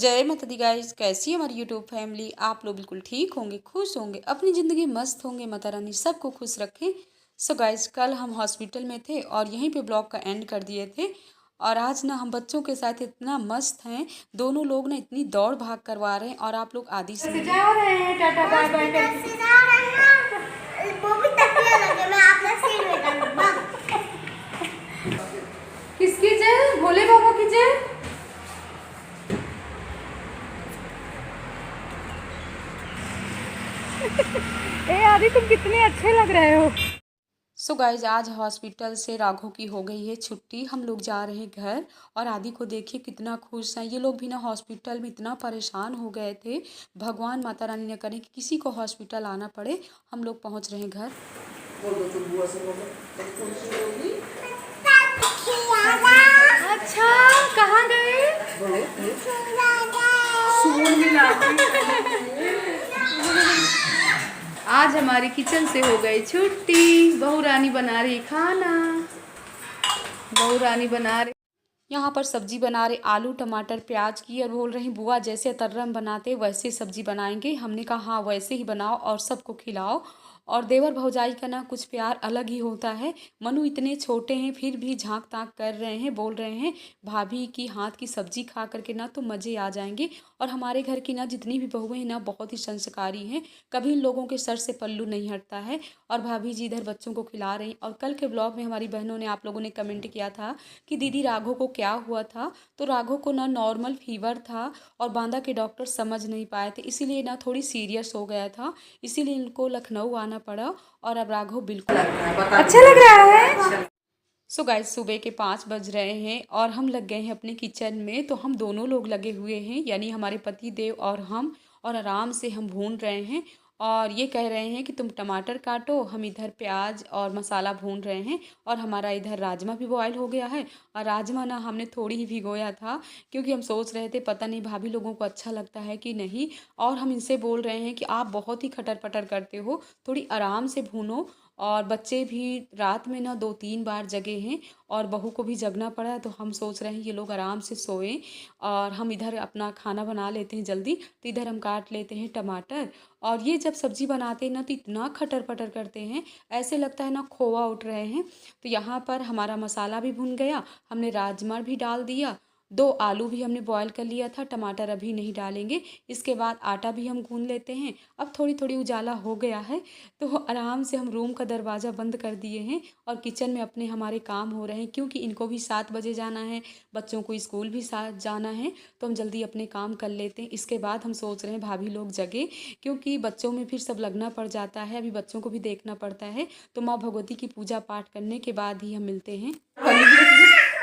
जय माता दी गाइस, कैसी है हमारी यूट्यूब फैमिली। आप लोग बिल्कुल ठीक होंगे, खुश होंगे, अपनी ज़िंदगी मस्त होंगे। माता रानी सबको खुश रखें। सो गाइस, कल हम हॉस्पिटल में थे और यहीं पे ब्लॉग का एंड कर दिए थे। और आज ना हम बच्चों के साथ इतना मस्त हैं, दोनों लोग ना इतनी दौड़ भाग करवा रहे हैं। और आप लोग आदि से जा रहे हैं टाटा बाय बाय करके जा रहे हैं। वो भी तकिया लगे, मैं अपना सिर में डालूंगा। किसकी जय? भोले बाबा की जय। ए आदि, तुम कितने अच्छे लग रहे हो। सो गाइज, आज हॉस्पिटल से राघव की हो गई है छुट्टी। हम लोग जा रहे हैं घर। और आदि को देखिए कितना खुश है। ये लोग भी ना हॉस्पिटल में इतना परेशान हो गए थे। भगवान माता रानी ने करे कि किसी को हॉस्पिटल आना पड़े। हम लोग पहुंच रहे हैं घर। अच्छा, कहाँ गए? आज हमारी किचन से हो गई छुट्टी। बहू रानी बना रही खाना। बहू रानी बना रही, यहाँ पर सब्जी बना रहे आलू टमाटर प्याज की। और बोल रही बुआ जैसे तर्रम बनाते वैसे सब्जी बनाएंगे। हमने कहा हाँ वैसे ही बनाओ और सबको खिलाओ। और देवर भौजाई का ना कुछ प्यार अलग ही होता है। मनु इतने छोटे हैं फिर भी झांक ताक कर रहे हैं, बोल रहे हैं भाभी की हाथ की सब्जी खा करके ना तो मज़े आ जाएंगे। और हमारे घर की ना जितनी भी बहुएं हैं ना बहुत ही संस्कारी हैं। कभी इन लोगों के सर से पल्लू नहीं हटता है। और भाभी जी इधर बच्चों को खिला रही। और कल के ब्लॉग में हमारी बहनों ने, आप लोगों ने कमेंट किया था कि दीदी राघव को क्या हुआ था। तो राघव को ना नॉर्मल फीवर था और बांदा के डॉक्टर समझ नहीं पाए थे, इसीलिए ना थोड़ी सीरियस हो गया था। इसीलिए इनको लखनऊ आना पड़ा। और अब राघव बिल्कुल अच्छा लग रहा है। सो गाइस, सुबह के 5 बज रहे हैं और हम लग गए हैं अपने किचन में। तो हम दोनों लोग लगे हुए हैं, यानी हमारे पति देव और हम। और आराम से हम भून रहे हैं। और ये कह रहे हैं कि तुम टमाटर काटो, हम इधर प्याज और मसाला भून रहे हैं। और हमारा इधर राजमा भी बॉयल हो गया है। और राजमा ना हमने थोड़ी ही भिगोया था, क्योंकि हम सोच रहे थे पता नहीं भाभी लोगों को अच्छा लगता है कि नहीं। और हम इनसे बोल रहे हैं कि आप बहुत ही खटर पटर करते हो, थोड़ी आराम से भूनो। और बच्चे भी रात में ना 2-3 बार जगे हैं और बहू को भी जगना पड़ा है। तो हम सोच रहे हैं ये लोग आराम से सोएं और हम इधर अपना खाना बना लेते हैं जल्दी। तो इधर हम काट लेते हैं टमाटर। और ये जब सब्जी बनाते हैं ना तो इतना खटर पटर करते हैं, ऐसे लगता है ना खोआ उठ रहे हैं। तो यहाँ पर हमारा मसाला भी भुन गया, हमने राजमा भी डाल दिया, 2 आलू भी हमने बॉयल कर लिया था, टमाटर अभी नहीं डालेंगे। इसके बाद आटा भी हम गूंद लेते हैं। अब थोड़ी थोड़ी उजाला हो गया है तो आराम से हम रूम का दरवाज़ा बंद कर दिए हैं और किचन में अपने हमारे काम हो रहे हैं, क्योंकि इनको भी 7 बजे जाना है, बच्चों को स्कूल भी साथ जाना है। तो हम जल्दी अपने काम कर लेते हैं। इसके बाद हम सोच रहे हैं भाभी लोग जगे, क्योंकि बच्चों में फिर सब लगना पड़ जाता है, अभी बच्चों को भी देखना पड़ता है। तो माँ भगवती की पूजा पाठ करने के बाद ही हम मिलते हैं।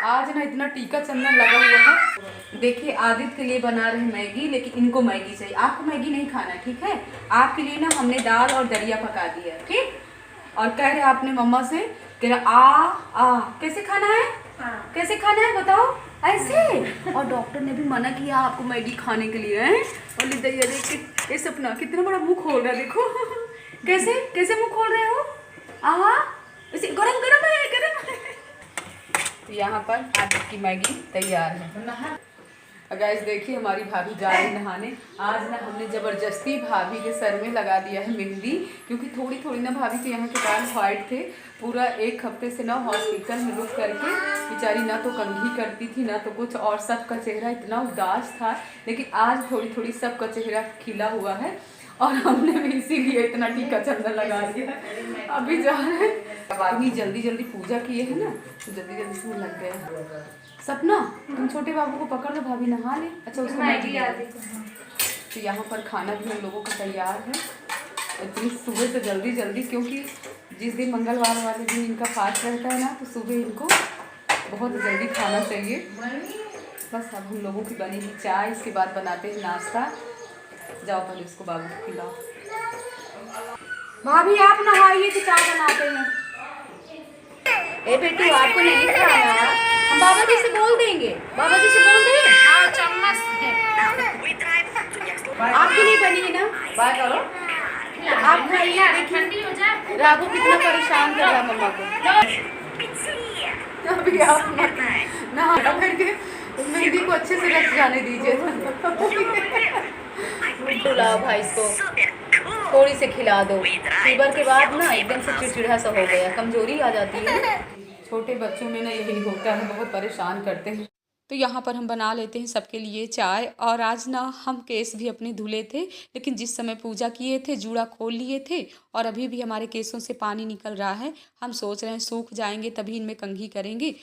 आज ना इतना टीका चंदन लगा हुआ है। देखिए आदित्य के लिए बना रहे मैगी, लेकिन इनको मैगी चाहिए। आपको मैगी नहीं खाना है, ठीक है। आपके लिए ना हमने दाल और दलिया पका दिया है, ठीक। और कह रहे आपने मम्मा से कह रहा आ कैसे खाना है, कैसे खाना है बताओ ऐसे। और डॉक्टर ने भी मना किया आपको मैगी खाने के लिए है। और दलिया देख के ये सपना कितना बड़ा मुंह खोल रहा है, देखो कैसे कैसे मुंह खोल रहे हो। ऐसे गरम गरम है, गरम है। तो यहाँ पर आदित्य की मैगी तैयार है। गाइस देखिए हमारी भाभी जा रही नहाने। आज ना हमने ज़बरदस्ती भाभी के सर में लगा दिया है मेहंदी, क्योंकि थोड़ी थोड़ी ना भाभी के यहाँ के बाल वाइट थे। पूरा 1 हफ्ते से ना हॉस्पिटल में रुक करके बेचारी ना तो कंघी करती थी ना तो कुछ, और सबका चेहरा इतना उदास था। लेकिन आज थोड़ी थोड़ी सबका चेहरा खिला हुआ है और हमने भी इसीलिए इतना टीका चंदन लगा दिया। अभी जा रहे हैं, अभी जल्दी जल्दी पूजा किए हैं ना तो जल्दी जल्दी से लग गए। सपना तुम छोटे बाबू को पकड़ लो, भाभी नहा ले। अच्छा उसको मैगी आ दी। तो यहाँ पर खाना भी हम लोगों का तैयार है इतनी सुबह से जल्दी जल्दी, क्योंकि जिस दिन मंगलवार वाले दिन इनका फास्ट रहता है ना तो सुबह इनको बहुत जल्दी खाना चाहिए। बस अब हम लोगों की बनेगी चाय, इसके बाद बनाते हैं नाश्ता। जाओ पहले उसको बाबू को खिलाओ। भाभी आप नहाइए तो चाय बनाते हैं। ए बेटी आपको नहीं खाना, हम बाबा जी से बोल देंगे, बाबा जी से बोल दें। हाँ चम्मच है आपकी नहीं बनी है ना, बात करो आप खाइए। देखिए राघव कितना परेशान कर रहा है मम्मा को। अभी आप नहा करके तो मेहंदी को अच्छे से रख जाने दीजिए। खिलाओ भाई इसको, थोड़ी से खिला दो। फीवर के बाद ना एकदम से चिड़चिड़ा सा हो गया, कमजोरी आ जाती है। छोटे बच्चों में ना यही होता है, बहुत परेशान करते हैं। तो यहाँ पर हम बना लेते हैं सबके लिए चाय। और आज ना हम केस भी अपने धुले थे, लेकिन जिस समय पूजा किए थे जूड़ा खोल लिए थे और अभी भी हमारे केसों से पानी निकल रहा है। हम सोच रहे हैं सूख जाएंगे तभी इनमें कंघी करेंगे।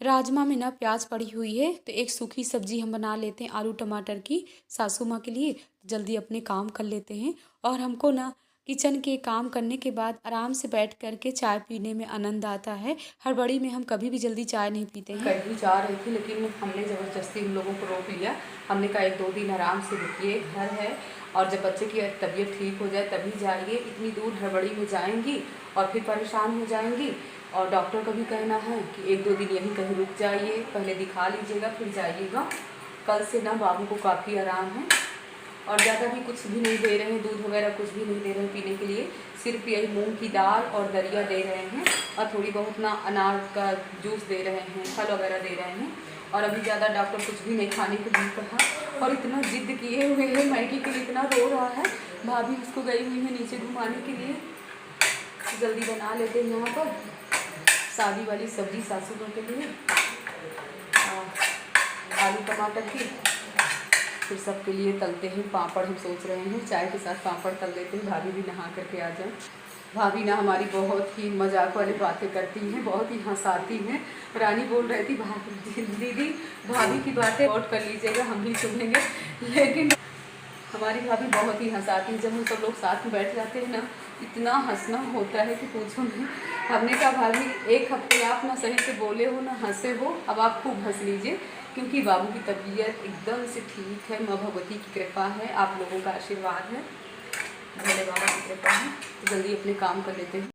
राजमा में ना प्याज पड़ी हुई है, तो एक सूखी सब्जी हम बना लेते हैं आलू टमाटर की सासू माँ के लिए। जल्दी अपने काम कर लेते हैं। और हमको ना किचन के काम करने के बाद आराम से बैठ करके चाय पीने में आनंद आता है। हड़बड़ी में हम कभी भी जल्दी चाय नहीं पीते हैं। कहीं जा रही थी लेकिन हमने ज़बरदस्ती उन लोगों को रोक लिया। हमने कहा 1-2 दिन आराम से रुकिए, घर है और जब बच्चे की तबीयत ठीक हो जाए तभी जाइए। इतनी दूर हड़बड़ी में जाएंगी और फिर परेशान हो जाएंगी। और डॉक्टर का भी कहना है कि 1-2 दिन यहीं कहीं रुक जाइए, पहले दिखा लीजिएगा फिर जाइएगा। कल से ना बाबू को काफ़ी आराम है और ज़्यादा भी कुछ भी नहीं दे रहे हैं, दूध वगैरह कुछ भी नहीं दे रहे हैं पीने के लिए। सिर्फ यही मूंग की दाल और दलिया दे रहे हैं और थोड़ी बहुत ना अनार का जूस दे रहे हैं, फल वगैरह दे रहे हैं। और अभी ज़्यादा डॉक्टर कुछ भी नहीं खाने के लिए कहा। और इतना जिद किए हुए हैं, मैगी के लिए इतना रो रहा है। भाभी उसको गई हुई है नीचे घुमाने के लिए। जल्दी बना लेते हैं यहाँ पर सादी वाली सब्जी सासू माँ के लिए, आलू टमाटर की। फिर सबके लिए तलते हैं पापड़। हम सोच रहे हैं चाय के साथ पापड़ तल लेते हैं। भाभी भी नहा करके आ जाए। भाभी ना हमारी बहुत ही मजाक वाली बातें करती हैं, बहुत ही हंसाती हैं। रानी बोल रही थी दीदी भाभी की बातें नोट कर लीजिएगा, हम भी सुनेंगे। लेकिन हमारी भाभी बहुत ही हंसाती है। जब हम सब लोग साथ में बैठ जाते हैं ना, इतना हंसना होता है कि पूछो नहीं। हमने कहा भाभी 1 हफ्ते आप ना सही से बोले हो ना हंसे हो, अब आप खूब हंस लीजिए क्योंकि बाबू की तबीयत एकदम से ठीक है। माँ भगवती की कृपा है, आप लोगों का आशीर्वाद है, भोले बाबा की कृपा है। तो जल्दी अपने काम कर लेते हैं।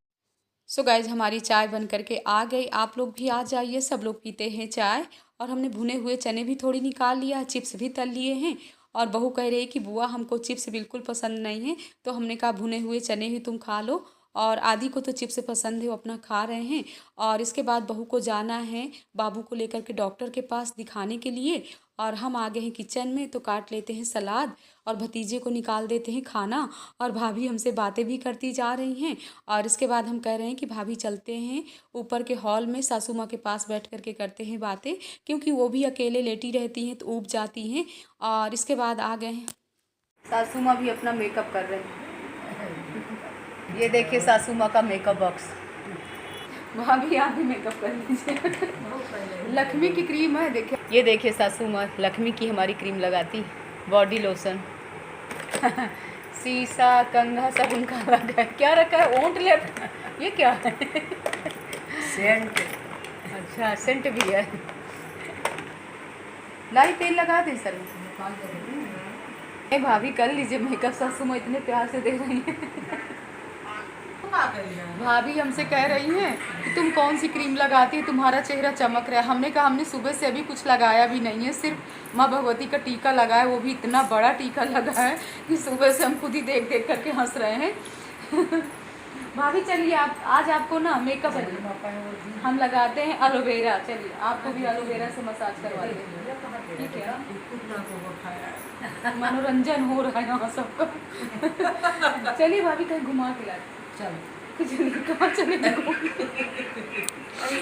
सो गाइज हमारी चाय बन करके आ गई। आप लोग भी आ जाइए, सब लोग पीते हैं चाय। और हमने भुने हुए चने भी थोड़ी निकाल लिया, चिप्स भी तल लिए हैं। और बहू कह रही है कि बुआ हमको चिप्स बिल्कुल पसंद नहीं है, तो हमने कहा भुने हुए चने ही तुम खा लो। और आदि को तो चिप्स पसंद है, वो अपना खा रहे हैं। और इसके बाद बहू को जाना है बाबू को लेकर के डॉक्टर के पास दिखाने के लिए। और हम आ गए हैं किचन में, तो काट लेते हैं सलाद और भतीजे को निकाल देते हैं खाना। और भाभी हमसे बातें भी करती जा रही हैं। और इसके बाद हम कह रहे हैं कि भाभी चलते हैं ऊपर के हॉल में, सासू माँ के पास बैठ करके करते हैं बातें, क्योंकि वो भी अकेले लेटी रहती हैं तो ऊब जाती हैं। और इसके बाद आ गए हैं, सासू माँ भी अपना मेकअप कर रहे हैं। ये देखिए सासू माँ का मेकअप बॉक्स। भाभी आप भी मेकअप कर लीजिए। लक्ष्मी की क्रीम है, देखिए ये देखिए सासू माँ लक्ष्मी की हमारी क्रीम लगाती, बॉडी लोशन। शीशा कंघा सब उनका लगा है। क्या रखा है? ओंट लेफ्ट, ये क्या है? सेंट। अच्छा सेंट भी है। लाई तेल लगा दे सर। भाभी कर लीजिए मेकअप, सासू माँ इतने प्यार से दे रही हैं। भाभी हमसे कह रही हैं कि तुम कौन सी क्रीम लगाती है, तुम्हारा चेहरा चमक रहा है। हमने कहा हमने सुबह से अभी कुछ लगाया भी नहीं है, सिर्फ माँ भगवती का टीका लगा है, वो भी इतना बड़ा टीका लगा है कि सुबह से हम खुद ही देख देख करके हंस रहे हैं। भाभी चलिए आप आज आपको ना मेकअप हम लगाते हैं एलोवेरा। चलिए आपको भी एलोवेरा से मसाज करवा देंगे, ठीक है? मनोरंजन हो रहा है यहाँ सबका। चलिए भाभी कहीं घुमा के लाते, कहाँ चले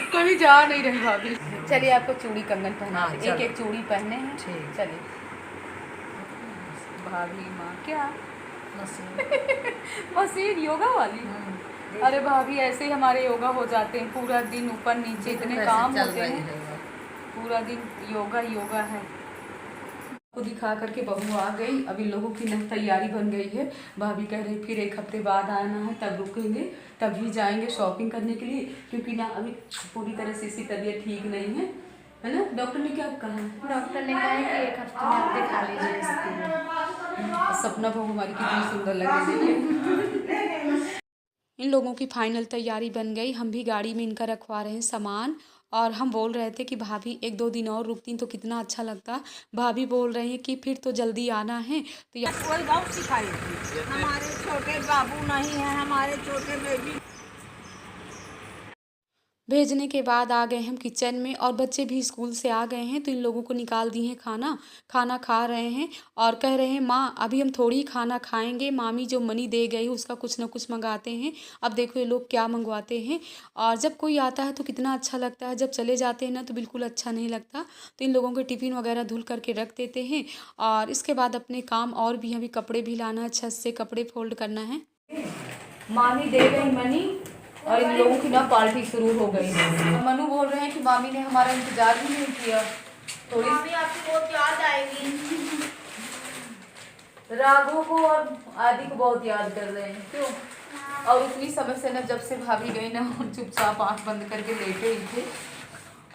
कभी जा नहीं रही भाभी। चलिए आपको चूड़ी कंगन पहना, एक एक चूड़ी पहने हैं। चलिए भाभी माँ क्या मशीन योगा वाली। अरे भाभी ऐसे ही हमारे योगा हो जाते हैं, पूरा दिन ऊपर नीचे इतने काम होते हैं, पूरा दिन योगा योगा है। को दिखा करके बहू आ गई। अभी लोगों की न तैयारी बन गई है। भाभी कह रही फिर 1 हफ्ते बाद आना है, तब रुकेंगे, तभी जाएंगे शॉपिंग करने के लिए, क्योंकि ना अभी पूरी तरह से इसकी तबीयत ठीक नहीं है ना? डॉक्टर ने क्या कहा? डॉक्टर ने कहा कि 1 हफ्ते में आप दिखा लीजिए इसको। सपना बहू हमारी कितनी सुंदर लग रही है। इन लोगों की फाइनल तैयारी बन गई। हम भी गाड़ी में इनका रखवा रहे हैं सामान और हम बोल रहे थे कि भाभी 1-2 दिन और रुकती तो कितना अच्छा लगता। भाभी बोल रही हैं कि फिर तो जल्दी आना है तो कोई बहुत सिखाई थी। हमारे छोटे बाबू नहीं है, हमारे छोटे बेबी। भेजने के बाद आ गए हम किचन में और बच्चे भी स्कूल से आ गए हैं तो इन लोगों को निकाल दिए हैं खाना खा रहे हैं और कह रहे हैं माँ अभी हम थोड़ी खाना खाएंगे, मामी जो मनी दे गई उसका कुछ ना कुछ मंगाते हैं। अब देखो ये लोग क्या मंगवाते हैं। और जब कोई आता है तो कितना अच्छा लगता है, जब चले जाते हैं ना तो बिल्कुल अच्छा नहीं लगता। तो इन लोगों के टिफ़िन वगैरह धुल करके रख देते हैं और इसके बाद अपने काम और भी अभी कपड़े भी लाना है, छत से कपड़े फोल्ड करना है। मामी दे गई मनी और इन लोगों की ना पार्टी शुरू हो गई है। मनु बोल रहे हैं कि मामी ने हमारा इंतजार भी नहीं किया। थोड़ी मामी आपकी बहुत याद आएगी। राघव को और आदि को बहुत याद कर रहे हैं। क्यों? और उतनी समय से ना जब से भाभी गई ना हम चुपचाप आँख बंद करके लेटे ही थे।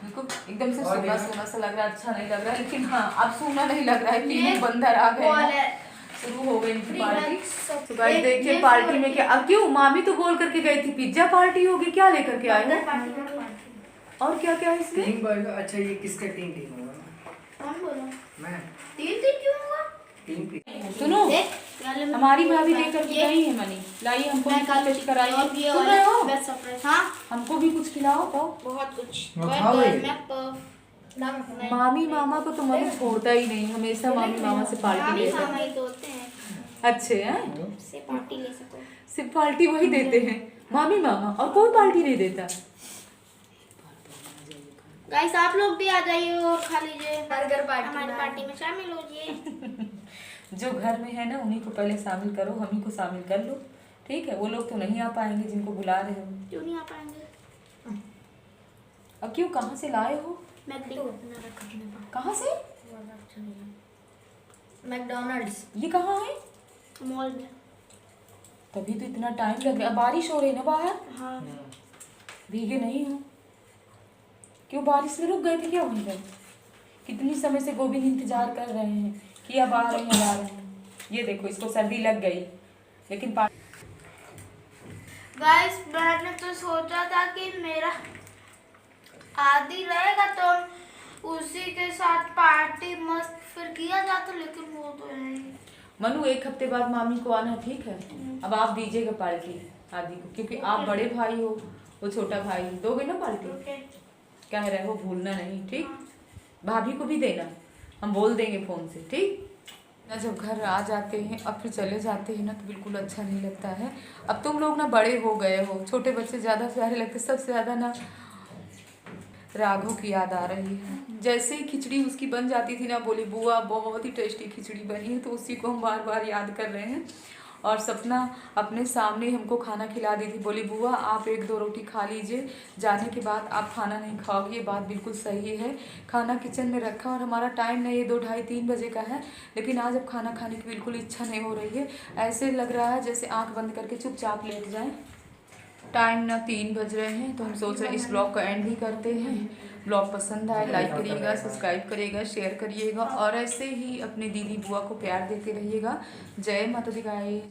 उनको एकदम से सूना सूना सा लग रहा है, अच्छा नहीं लग रहा है। लेकिन हाँ अब सूना नहीं लग रहा है, तीनों बंदर आ गए हैं। शुरू हो गई इनकी पार्टी। तो गाइस देखिए पार्टी में क्या, अब क्यों मामी तो बोल करके गई थी पिज्जा पार्टी होगी, क्या लेकर के आए हो? और क्या क्या है इसमें? Team burger. अच्छा ये किसका टीम होगा? कौन बोला? मैं। तीन क्यों होगा? टीम सुनो हमारी भाभी दे करके गई है मनी, लाइए हमको भी कुछ टेस्ट कराइए। सुन रहे हो? हाँ हमको भी कुछ खिलाओ तो। बहुत कुछ। मामी मामा को तो मनु छोड़ता ही नहीं, हमेशा मामी मामा से पार्टी लेता है। मामा ही तो होते हैं, अच्छे हैं, से पार्टी ले सको। सिर्फ पार्टी वही देते हैं मामी मामा, और कोई पार्टी नहीं देता। गाइस आप लोग भी आ जाइए और खा लीजिए बर्गर पार्टी, हमारी पार्टी में शामिल होइए। जो घर में है ना उन्हीं को पहले शामिल करो, हम ही को शामिल कर लो, ठीक है? वो लोग तो नहीं आ पाएंगे जिनको बुला रहे हो। क्यों नहीं आ पाएंगे? अब क्यों, कहाँ से लाए हो? कहाँ से? मैकडॉनल्ड्स ये कहाँ है? मॉल में। तभी तो इतना टाइम लग रहा है। बारिश हो रही है ना बाहर? हाँ भीगे नहीं हो? क्यों बारिश में रुक गए थे क्या वहीं पर? कितनी समय से गोविंद इंतजार कर रहे हैं कि अब आ रहे हैं, अब आ रहे हैं। ये देखो इसको सर्दी लग गई लेकिन गाइस मैंने तो सोचा था कि मेरा आदि रहेगा तो उसी के साथ पार्टी मस्त फिर किया जाता, लेकिन वो तो है ही। मनु 1 हफ्ते बाद मामी को आना, ठीक है? अब आप दीजिएगा पार्टी आदि को, क्योंकि आप बड़े भाई हो, वो छोटा भाई। दोगे ना पार्टी? कह रहे हो भूलना नहीं, ठीक? भाभी को भी देना, हम बोल देंगे फोन से, ठीक ना? जब घर आ जाते हैं और फिर चले जाते हैं ना तो बिल्कुल अच्छा नहीं लगता है। अब तुम लोग ना बड़े हो गए हो, छोटे बच्चे ज़्यादा प्यारे लगते। सबसे ज़्यादा ना राघव की याद आ रही है। जैसे ही खिचड़ी उसकी बन जाती थी ना, बोली बुआ बहुत ही टेस्टी खिचड़ी बनी है, तो उसी को हम बार बार याद कर रहे हैं। और सपना अपने सामने हमको खाना खिला दी थी, बोली बुआ आप 1-2 रोटी खा लीजिए, जाने के बाद आप खाना नहीं खाओगे। ये बात बिल्कुल सही है। खाना किचन में रखा और हमारा टाइम नहीं है 2, ढाई, 3 बजे का है, लेकिन आज अब खाना खाने की बिल्कुल इच्छा नहीं हो रही है। ऐसे लग रहा है जैसे आँख बंद करके चुपचाप लेट जाएँ। टाइम ना 3 बज रहे हैं तो हम सोच रहे हैं इस ब्लॉग का एंड ही करते हैं। ब्लॉग पसंद आए लाइक करिएगा, सब्सक्राइब करिएगा, शेयर करिएगा और ऐसे ही अपने दीदी बुआ को प्यार देते रहिएगा। जय माता दी गाइस।